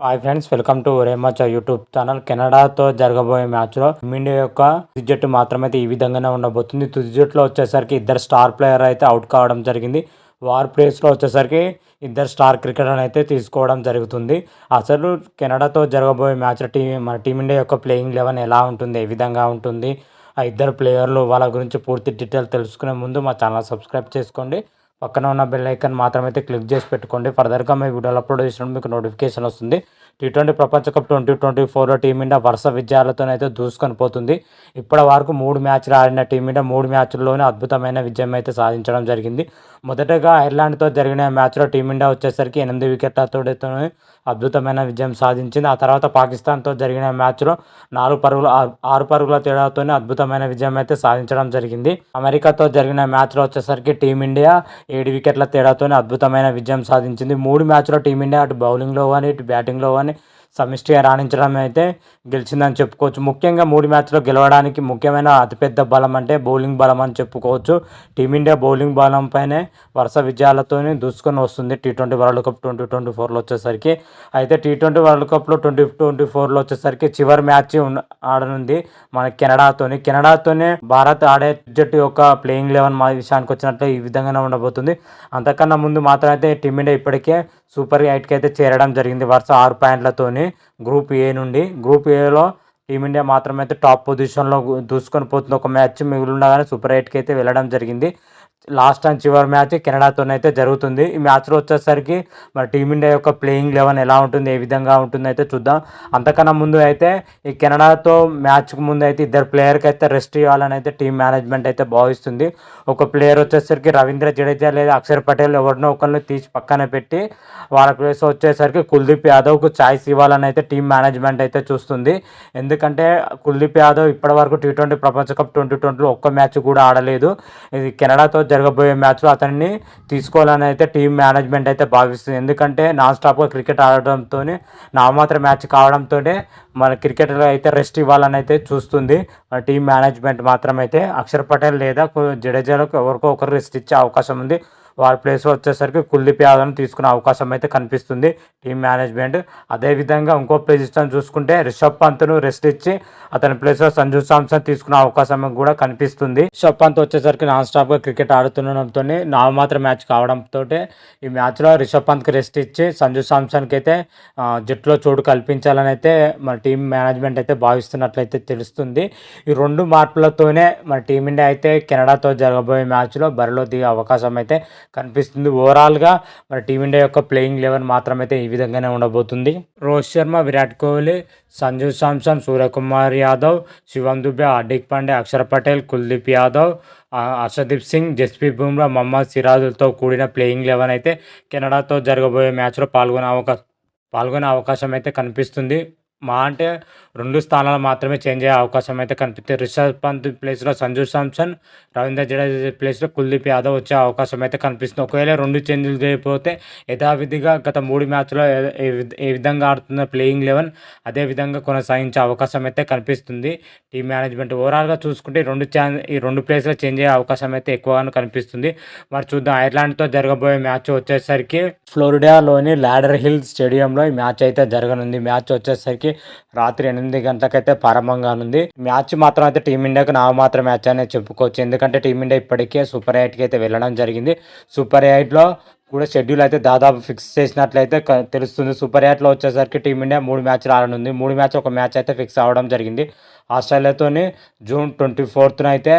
Hi friends, welcome to రేమచ్ YouTube channel. కెనడాతో జరగబోయే మ్యాచ్లో ఇండియా యొక్క తుది జట్టు మాత్రమైతే ఈ విధంగానే ఉండబోతుంది. తుది జట్టులో వచ్చేసరికి ఇద్దరు స్టార్ ప్లేయర్ అయితే అవుట్ కావడం జరిగింది. వార్ ప్లేస్లో వచ్చేసరికి ఇద్దరు స్టార్ క్రికెటర్ అయితే తీసుకోవడం జరుగుతుంది. అసలు కెనడాతో జరగబోయే మ్యాచ్లో మన టీమిండియా యొక్క ప్లేయింగ్ 11 ఎలా ఉంటుంది, ఏ విధంగా ఉంటుంది, ఆ ఇద్దరు ప్లేయర్లు వాళ్ళ గురించి పూర్తి డీటెయిల్ తెలుసుకునే ముందు మా ఛానల్ సబ్స్క్రైబ్ చేసుకోండి. పక్కన ఉన్న బెల్ ఐకాన్ మాత్రమైతే క్లిక్ చేసి పెట్టుకోండి. ఫర్దర్గా మీ వీడియోలు అప్లోడ్ చేసినప్పుడు మీకు నోటిఫికేషన్ వస్తుంది. టీ20 ప్రపంచ కప్ 2024లో టీమిండియా వరుస విజయాలతోనైతే దూసుకొని పోతుంది. ఇప్పటి వరకు 3 మ్యాచ్లు ఆడిన టీమిండియా 3 మ్యాచ్ల్లోనే అద్భుతమైన విజయం అయితే సాధించడం జరిగింది. మొదటగా ఐర్లాండ్తో జరిగిన మ్యాచ్లో టీమిండియా వచ్చేసరికి 8 వికెట్లతో అద్భుతమైన విజయం సాధించింది. ఆ తర్వాత పాకిస్తాన్తో జరిగిన మ్యాచ్లో 6 పరుగుల తేడాతోనే అద్భుతమైన విజయం అయితే సాధించడం జరిగింది. అమెరికాతో జరిగిన మ్యాచ్లో వచ్చేసరికి టీమిండియా 7 వికెట్ల తేడాతోనే అద్భుతమైన విజయం సాధించింది. 3 మ్యాచ్లో టీమిండియా అటు బౌలింగ్లో కానీ ఇటు బ్యాటింగ్లో కానీ సమిష్టిగా రాణించడం అయితే గెలిచిందని చెప్పుకోవచ్చు. ముఖ్యంగా 3 మ్యాచ్లో గెలవడానికి ముఖ్యమైన అతిపెద్ద బలం అంటే బౌలింగ్ బలం అని చెప్పుకోవచ్చు. టీమిండియా బౌలింగ్ బలంపైనే వరుస విజయాలతోనే దూసుకొని వస్తుంది టీ20 వరల్డ్ కప్ 2024లో వచ్చేసరికి. అయితే టీ20 వరల్డ్ కప్లో 2024లో వచ్చేసరికి చివరి మ్యాచ్ ఆడనుంది మన కెనడాతోనే భారత్ ఆడే జట్టు యొక్క ప్లేయింగ్ 11 విషయానికి వచ్చినట్లే ఈ విధంగానే ఉండబోతుంది. అంతకన్నా ముందు మాత్రం అయితే టీమిండియా ఇప్పటికే సూపర్ 8కి అయితే చేరడం జరిగింది వరుస 6 పాయింట్లతోని గ్రూప్ ఏ నుండి. గ్రూప్ ఏలో టీమిండియా మాత్రమైతే టాప్ పొజిషన్లో దూసుకొని పోతుంది. ఒక మ్యాచ్ మిగిలి ఉండగానే సూపర్ 8కి అయితే వెళ్ళడం జరిగింది. లాస్ట్ అండ్ చివరి మ్యాచ్ కెనడాతోనైతే జరుగుతుంది. ఈ మ్యాచ్లో వచ్చేసరికి మన టీమిండియా యొక్క ప్లేయింగ్ 11 ఎలా ఉంటుంది, ఏ విధంగా ఉంటుంది అయితే చూద్దాం. అంతకన్నా ముందు అయితే ఈ కెనడాతో మ్యాచ్కు ముందు అయితే ఇద్దరు ప్లేయర్కి అయితే రెస్ట్ ఇవ్వాలని అయితే టీం మేనేజ్మెంట్ అయితే భావిస్తుంది. ఒక ప్లేయర్ వచ్చేసరికి రవీంద్ర జడేజా లేదా అక్షర్ పటేల్ ఎవరినో ఒకరిని తీసి పక్కన పెట్టి వాళ్ళ ప్లేస్ వచ్చేసరికి కుల్దీప్ యాదవ్కు ఛాయిస్ ఇవ్వాలని అయితే టీం మేనేజ్మెంట్ అయితే చూస్తుంది. ఎందుకంటే కుల్దీప్ యాదవ్ ఇప్పటివరకు టీ20 ప్రపంచ కప్ 2020లో ఒక్క మ్యాచ్ కూడా ఆడలేదు. ఇది కెనడాతో జరగబోయే మ్యాచ్లో అతన్ని తీసుకోవాలని అయితే టీం మేనేజ్మెంట్ అయితే భావిస్తుంది. ఎందుకంటే నాన్ స్టాప్గా క్రికెట్ ఆడడంతో నామాత్రం మ్యాచ్ కావడంతో మన క్రికెటర్లు అయితే రెస్ట్ ఇవ్వాలని అయితే చూస్తుంది మన టీం మేనేజ్మెంట్. మాత్రం అయితే అక్షర్ పటేల్ లేదా జడేజాలకు ఎవరికో ఒకరు రెస్ట్ ఇచ్చే అవకాశం ఉంది. వారి ప్లేస్లో వచ్చేసరికి కుల్దీప్ యాదవ్ను తీసుకునే అవకాశం అయితే కనిపిస్తుంది టీం మేనేజ్మెంట్. అదేవిధంగా ఇంకో పొజిషన్ చూసుకుంటే రిషబ్ పంత్ను రెస్ట్ ఇచ్చి అతని ప్లేస్లో సంజు సామ్సన్ తీసుకునే అవకాశం కూడా కనిపిస్తుంది. రిషబ్ పంత్ వచ్చేసరికి నాన్ స్టాప్గా క్రికెట్ ఆడుతుండడంతో నామమాత్రం మ్యాచ్ కావడంతో ఈ మ్యాచ్లో రిషబ్ పంత్కి రెస్ట్ ఇచ్చి సంజు సామ్సన్కి అయితే జట్టులో చోటు కల్పించాలని అయితే మన టీం మేనేజ్మెంట్ అయితే భావిస్తున్నట్లయితే తెలుస్తుంది. ఈ 2 మార్పులతోనే మన టీమిండియా అయితే కెనడాతో జరగబోయే మ్యాచ్లో బరిలో దిగే అవకాశం అయితే కనిపిస్తుంది. ఓవరాల్గా మన టీమిండియా యొక్క ప్లేయింగ్ 11 మాత్రమైతే ఈ విధంగానే ఉండబోతుంది. రోహిత్ శర్మ, విరాట్ కోహ్లీ, సంజు సామ్సన్, సూర్యకుమార్ యాదవ్, శివం దుబే, హార్దిక్ పాండ్యా, అక్షర్ పటేల్, కుల్దీప్ యాదవ్, హర్షదీప్ సింగ్, జస్ప్రీత్ బుమ్రా, మహమ్మద్ సిరాజ్లతో కూడిన ప్లేయింగ్ 11 అయితే కెనడాతో జరగబోయే మ్యాచ్లో పాల్గొనే అవకాశం అయితే కనిపిస్తుంది. అంటే 2 స్థానాలు మాత్రమే చేంజ్ అయ్యే అవకాశం అయితే కనిపిస్తుంది. రిషబ్ పంత్ ప్లేస్లో సంజు సామ్సన్, రవీంద్ర జడేజా ప్లేస్లో కుల్దీప్ యాదవ్ వచ్చే అవకాశం అయితే కనిపిస్తుంది. ఒకవేళ 2 చేంజ్లు చేయకపోతే యథావిధిగా గత 3 మ్యాచ్లో ఏ విధంగా ఆడుతున్న ప్లేయింగ్ 11 అదే విధంగా కొనసాగించే అవకాశం అయితే కనిపిస్తుంది టీం మేనేజ్మెంట్. ఓవరాల్గా చూసుకుంటే ఈ 2 ప్లేస్లో చేంజ్ అయ్యే అవకాశం అయితే ఎక్కువగానే కనిపిస్తుంది. మరి చూద్దాం. ఐర్లాండ్తో జరగబోయే మ్యాచ్ వచ్చేసరికి ఫ్లోరిడాలోని లాడర్ హిల్ స్టేడియంలో ఈ మ్యాచ్ అయితే జరగనుంది. మ్యాచ్ వచ్చేసరికి రాత్రి 8 గంటలకైతే ప్రారంభంగానుంది. మ్యాచ్ మాత్రం అయితే టీమిండియాకు నామమాత్రం మ్యాచ్ అనేది చెప్పుకోవచ్చు. ఎందుకంటే టీమిండియా ఇప్పటికే సూపర్ 8కి అయితే వెళ్ళడం జరిగింది. సూపర్ 8లో కూడా షెడ్యూల్ అయితే దాదాపు ఫిక్స్ చేసినట్లయితే తెలుస్తుంది. సూపర్ 8లో వచ్చేసరికి టీమిండియా 3 మ్యాచ్లు ఆడనుంది. 3 మ్యాచ్ ఒక మ్యాచ్ అయితే ఫిక్స్ అవ్వడం జరిగింది. ఆస్ట్రేలియాతోని జూన్ 24న అయితే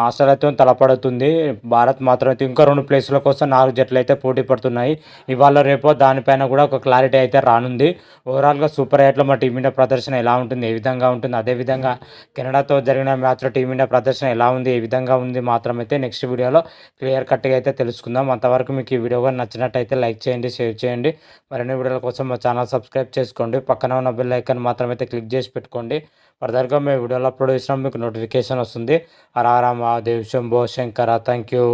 ఆస్ట్రేలియాతో తలపడుతుంది భారత్. మాత్రం అయితే ఇంకా 2 ప్లేసుల కోసం 4 జట్లు అయితే పోటీ పడుతున్నాయి. ఇవాళ రేపో దానిపైన కూడా ఒక క్లారిటీ అయితే రానుంది. ఓవరాల్గా సూపర్ 8లో మా టీమిండియా ప్రదర్శన ఎలా ఉంటుంది, ఏ విధంగా ఉంటుంది, అదేవిధంగా కెనడాతో జరిగిన మ్యాచ్లో టీమిండియా ప్రదర్శన ఎలా ఉంది, ఏ విధంగా ఉంది మాత్రం అయితే నెక్స్ట్ వీడియోలో క్లియర్ కట్గా అయితే తెలుసుకుందాం. అంతవరకు మీకు ఈ వీడియో నచ్చినట్టయితే లైక్ చేయండి, షేర్ చేయండి. మరిన్ని వీడియోల కోసం మా ఛానల్ సబ్స్క్రైబ్ చేసుకోండి. పక్కన ఉన్న బెల్ ఐకాన్ మాత్రమైతే క్లిక్ చేసి పెట్టుకోండి. ఫర్దర్గా మేము వీడియోలో అప్లోడ్ చేసినా మీకు నోటిఫికేషన్ వస్తుంది. హర హర మహాదేవ్, శంభో శంకర. Thank you.